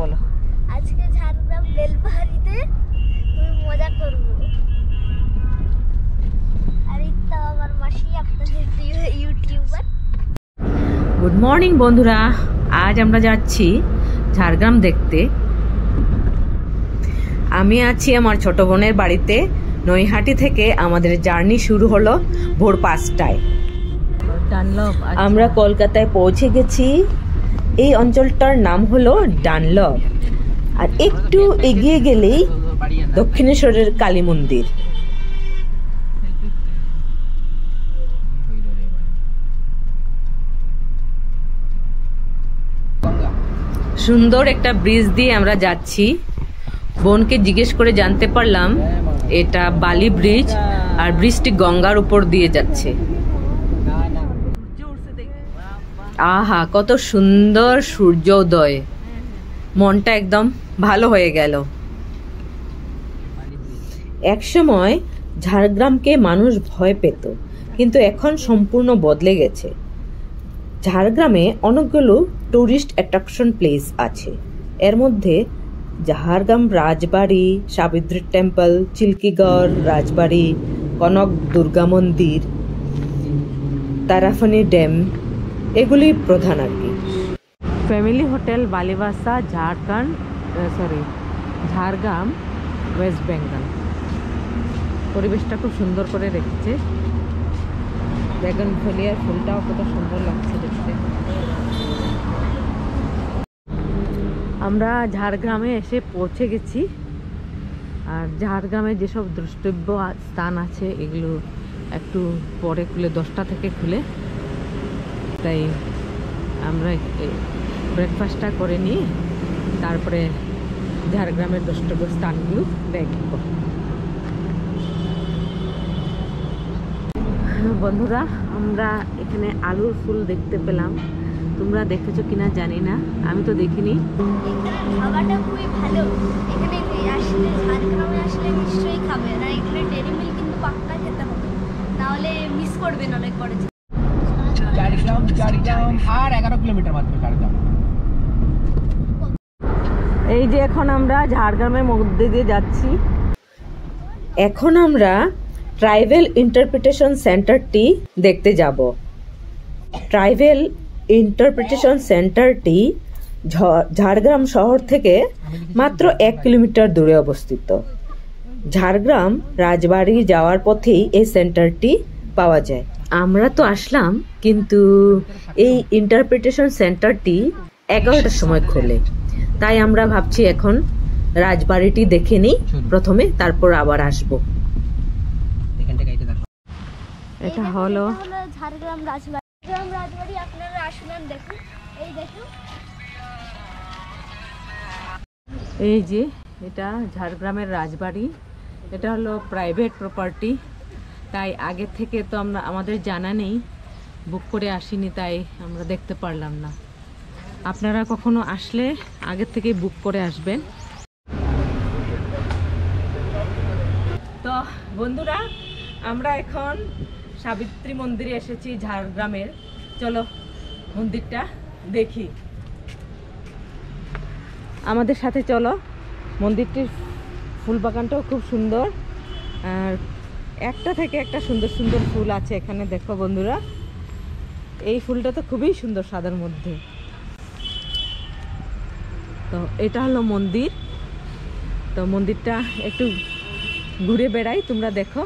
বলো। আজকে ঝাড়গ্রাম বেলপাহাড়িতে তুমি মজা করব। আর এই তো আমার মাসি, আপনাদের ইউটিউবার। গুড মর্নিং বন্ধুরা, আজ আমরা যাচ্ছি ঝাড়গ্রাম দেখতে। আমি আছি আমার ছোট বোনের বাড়িতে। নৈহাটি থেকে আমাদের জার্নি শুরু হলো ভোর 5টায়। আমরা কলকাতায় পৌঁছে গেছি। এই অঞ্চলটার নাম হলো ডানলপ। আর একটু এগিয়ে গেলেই দক্ষিণেশ্বরের কালী মন্দির। সুন্দর একটা ব্রিজ দিয়ে আমরা যাচ্ছি। বোনকে জিজ্ঞেস করে জানতে পারলাম এটা বালি ব্রিজ, আর ব্রিজটি গঙ্গার উপর দিয়ে যাচ্ছে। আহা, কত সুন্দর সূর্যোদয়, মনটা একদম ভালো হয়ে গেল। একসময় ঝাড়গ্রামকে মানুষ ভয় পেত, কিন্তু এখন সম্পূর্ণ বদলে গেছে। ঝাড়গ্রামে অনেকগুলো টুরিস্ট অ্যাট্রাকশন প্লেস আছে। এর মধ্যে ঝাড়গ্রাম রাজবাড়ি, সাবিত্রী টেম্পল, চিল্কিগড় রাজবাড়ি, কনক দুর্গা মন্দির, তারাফানি ড্যাম, এগুলি প্রধান আর কি। Family hotel Balibasa, Jhargram, West Bengal. পরিবেশটা খুব সুন্দর করে রেখেছে। বেগুন ফলিয়ার ফুলটাও কত সুন্দর লাগছে দেখতে। আমরা ঝাড়গ্রামে এসে পৌঁছে গেছি। আর ঝাড়গ্রামে যেসব দ্রষ্টব্য স্থান আছে এগুলো একটু পরে খুলে, 10টা থেকে খুলে, তাই আমরা ব্রেকফাস্টটা করে নিয়ে তারপরে ঝাড়গ্রামের দ্রষ্টব্য স্থানগুলো দেখব। বন্ধুরা, আমরা এখানে আলুর ফুল দেখতে পেলাম। তোমরা দেখেছো কিনা জানি না, আমি তো দেখিনি। খাবারটা খুবই ভালো। এখানে আসলে, ঝাড়গ্রামে আসলে নিশ্চয়ই খাবে। আর এখানে ডেরি মিল্ক কিন্তু পাক্কা খেতে হবে, নাহলে মিস করবেন অনেক পরে। আর 11 কিলোমিটার মাত্র ঝাড়গ্রাম। এই যে এখন আমরা ঝাড়গ্রামের মধ্যে দিয়ে যাচ্ছি। এখন আমরা ট্রাইবেল ইন্টারপ্রিটেশন সেন্টারটি দেখতে যাব। ট্রাইবেল ইন্টারপ্রিটেশন সেন্টারটি ঝাড়গ্রাম শহর থেকে মাত্র 1 কিলোমিটার দূরে অবস্থিত। ঝাড়গ্রাম রাজবাড়ি যাওয়ার পথেই এই সেন্টারটি পাওয়া যায়। আমরা তো আসলাম, কিন্তু এই ইন্টারপ্রিটেশন সেন্টারটি 11টার সময় খোলে। তাই আমরা ভাবছি এখন রাজবাড়িটি দেখে নিই প্রথমে, তারপর আবার আসবো। এটা হলো ঝাড়গ্রাম রাজবাড়ি। রাজবাড়ি আপনারা আসবেন, দেখুন, এই দেখুন। এই যে এটা ঝাড়গ্রামের রাজবাড়ি। এটা হলো প্রাইভেট প্রপার্টি, তাই আগে থেকে তো আমাদের জানা নেই, বুক করে আসিনি, তাই আমরা দেখতে পারলাম না। আপনারা কখনো আসলে আগে থেকে বুক করে আসবেন। তো বন্ধুরা, আমরা এখন সাবিত্রী মন্দিরে এসেছি ঝাড়গ্রামের। চলো মন্দিরটা দেখি, আমাদের সাথে চলো। মন্দিরটির ফুল বাগানটাও খুব সুন্দর, আর একটা থেকে একটা সুন্দর সুন্দর ফুল আছে এখানে। দেখো বন্ধুরা, এই ফুলটা তো খুবই সুন্দর সাদার মধ্যে। তো এটা হলো মন্দির। তো মন্দিরটা একটু ঘুরে বেড়াই, তোমরা দেখো।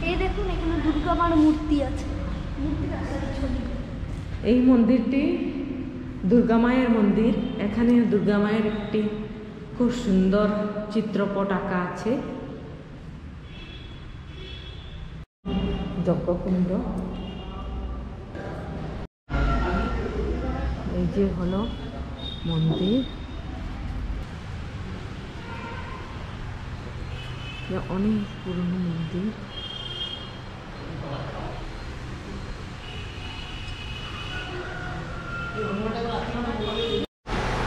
এই দেখুন, এখানে দুর্গা মার মূর্তি আছে। এই মন্দিরটি দুর্গা মায়ের মন্দির। এখানে দুর্গা মায়ের একটি খুব সুন্দর চিত্রপট আঁকা আছে। যজ্ঞকুণ্ড, এই যে হলো মন্দির। অনেক পুরনো মন্দির।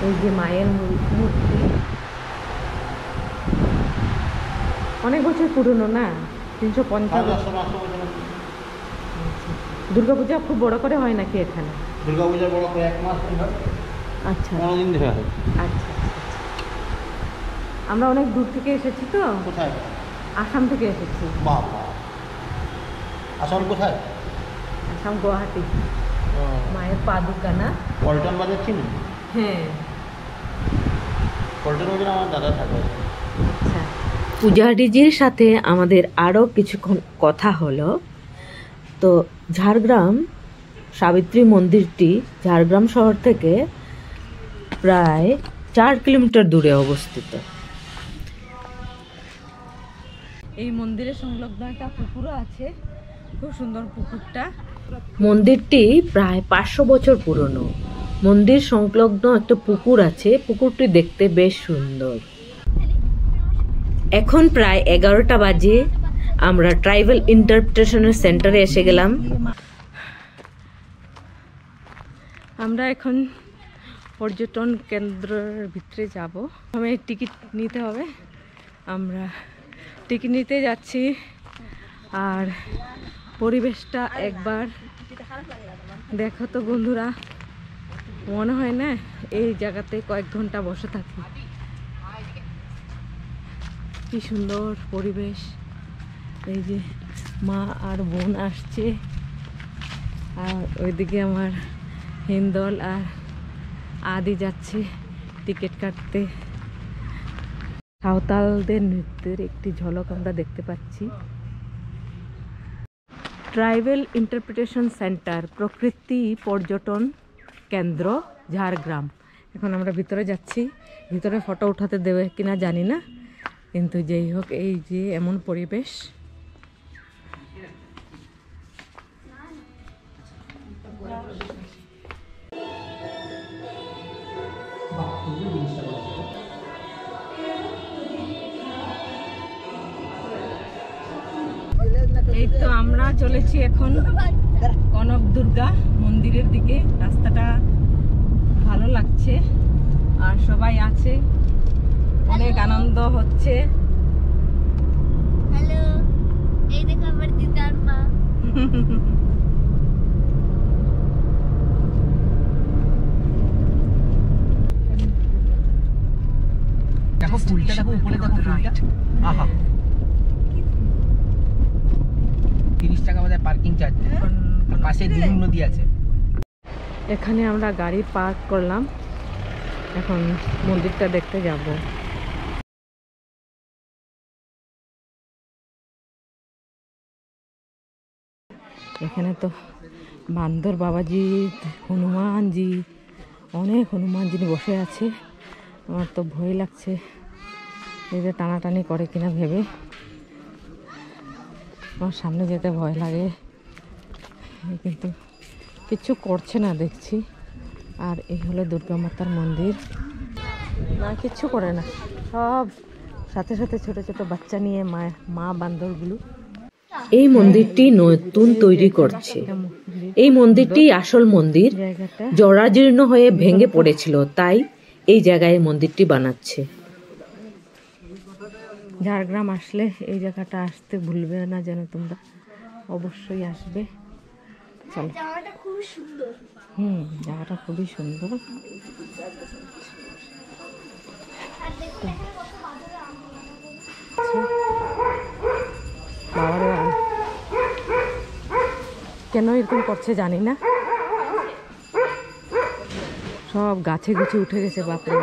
এই যে মায়ের মূর্তি, অনেক বছর পুরনো না, 350 বছর। দুর্গাপূজা খুব বড় করে হয় নাকি এখানে? দুর্গা পূজার বড় কয়েক মাস হয়। আচ্ছা 15 দিন ধরে হয়। আচ্ছা। আমরা অনেক দূর থেকে এসেছি তো, কোথায়? আসাম থেকে এসেছি। বাবা, আসাম কোথায়? আসাম গুয়াহাটি। মায়ের পাদুকা না? পল্টন বাজার চিনি? হ্যাঁ। পল্টন বাজারে আমার দাদা থাকে। আচ্ছা, পূজারিজির সাথে আমাদের আরও কিছুক্ষণ কথা হলো। তো ঝাড়গ্রাম সাবিত্রী মন্দিরটি ঝাড়গ্রাম শহর থেকে প্রায় 4 কিলোমিটার দূরে অবস্থিত। এই মন্দিরের সংলগ্ন একটা পুকুরও আছে, খুব সুন্দর পুকুরটা। মন্দিরটি প্রায় 500 বছর পুরনো। মন্দির সংলগ্ন একটা পুকুর আছে, পুকুরটি দেখতে বেশ সুন্দর। এখন প্রায় 11টা বাজে। আমরা ট্রাইবাল ইন্টারপ্রিটেশনের সেন্টারে এসে গেলাম। আমরা এখন পর্যটন কেন্দ্রের ভিতরে যাব। আমাদের টিকিট নিতে হবে। আমরা টিকিট নিতে যাচ্ছি। আর পরিবেশটা একবার দেখো তো বন্ধুরা, মনে হয় না এই জায়গাতে কয়েক ঘন্টা বসে থাকি। কি সুন্দর পরিবেশ। এই যে মা আর বোন আসছে, আর ওইদিকে আমার হিন্দল আর আদি যাচ্ছে টিকিট কাটতে। সাঁওতালদের নৃত্যের একটি ঝলক আমরা দেখতে পাচ্ছি। ট্রাইবেল ইন্টারপ্রিটেশন সেন্টার, প্রকৃতি পর্যটন কেন্দ্র, ঝাড়গ্রাম। এখন আমরা ভিতরে যাচ্ছি। ভিতরে ফটো উঠাতে দেবে কিনা জানি না, কিন্তু যেই হোক, এই যে এমন পরিবেশ। এই তো আমরা চলেছি এখন কনক দুর্গা মন্দিরের দিকে। রাস্তাটা ভালো লাগছে আর সবাই আছে, অনেক আনন্দ হচ্ছে। হ্যালো, এই দেখো আমার দিদার মা। দেখো ফুলটা, দেখো উপরে দেখো ফুলটা। আহা, 30 টাকা আমাদের পার্কিং চার্জ। পাশে দুলুং নদী আছে। এখানে আমরা গাড়ি পার্ক করলাম, এখন মন্দিরটা দেখতে যাব। এখানে তো বান্দর বাবাজি, হনুমানজি, অনেক হনুমানজি বসে আছে। আমার তো ভয় লাগছে, এই যে টানাটানি করে কিনা ভেবে আমার সামনে যেতে ভয় লাগে, কিন্তু কিছু করছে না দেখছি। আর এই হলো দুর্গা মাতার মন্দির। না, কিচ্ছু করে না, সব সাথে সাথে ছোট ছোট বাচ্চা নিয়ে মা বান্দরগুলো। এই মন্দিরটি নতুন তৈরি করছে। এই মন্দিরটি আসল মন্দির জরাজীর্ণ হয়ে ভেঙে পড়েছিল, তাই এই জায়গায় মন্দিরটি বানাচ্ছে। ঝাড়গ্রাম আসলে এই জায়গাটা আসতে ভুলবে না যেন তোমরা, অবশ্যই আসবে। চলো। জায়গাটা খুব সুন্দর। জায়গাটা খুবই সুন্দর। বাবারে, কেন এরকম করছে জানি না, সব গাছে গুছে উঠে গেছে। বাপরে,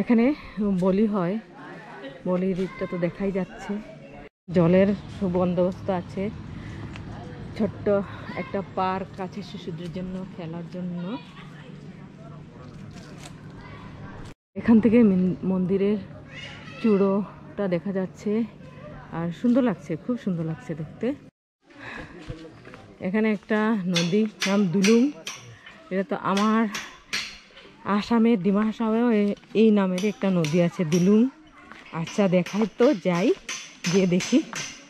এখানে বলি হয়, বলির দিকটা তো দেখাই যাচ্ছে। জলের বন্দোবস্ত আছে, ছোট্ট একটা পার্ক আছে শিশুদের জন্য খেলার জন্য। এখান থেকে মন্দিরের চূড়োটা দেখা যাচ্ছে, আর সুন্দর লাগছে, খুব সুন্দর লাগছে দেখতে। এখানে একটা নদী, নাম দুলুং। এটা তো আমার আসামের ডিমা হাসামেও এই নামের একটা নদী আছে, দুলুং। আচ্ছা, দেখাই তো, যাই গিয়ে দেখি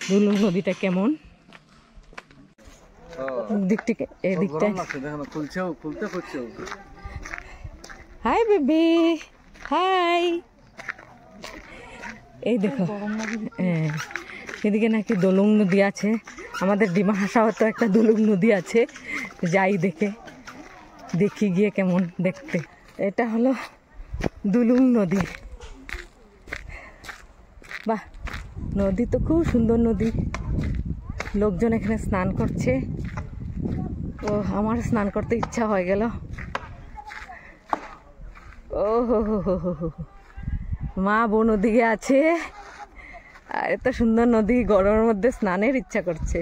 দুলুং নদীটা কেমন। দিকটিকে এদিকটায় হাই বেবি, হাই। এই দেখো, এদিকে নাকি দোলং নদী আছে, আমাদের ডিমা হাসাও তো একটা দুলুং নদী আছে, যাই দেখি গিয়ে কেমন দেখতে। এটা হলো দুলুং নদী। বাহ, নদী তো খুব সুন্দর নদী, লোকজন এখানে স্নান করছে। ও আমার স্নান করতে ইচ্ছা হয়ে গেল। ও হো হো হো হো হো, মা বোন ওদিকে আছে, আর এত সুন্দর নদী, গরমের মধ্যে স্নানের ইচ্ছা করছে।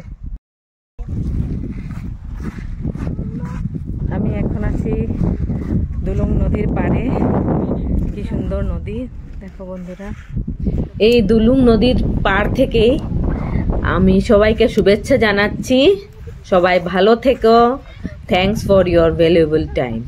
আমি এখন আছি দুলুং নদীর পাড়ে। কি সুন্দর নদী দেখো বন্ধুরা। এই দুলুং নদীর পাড় থেকেই আমি সবাইকে শুভেচ্ছা জানাচ্ছি। সবাই ভালো থেকো। Thanks for your valuable time.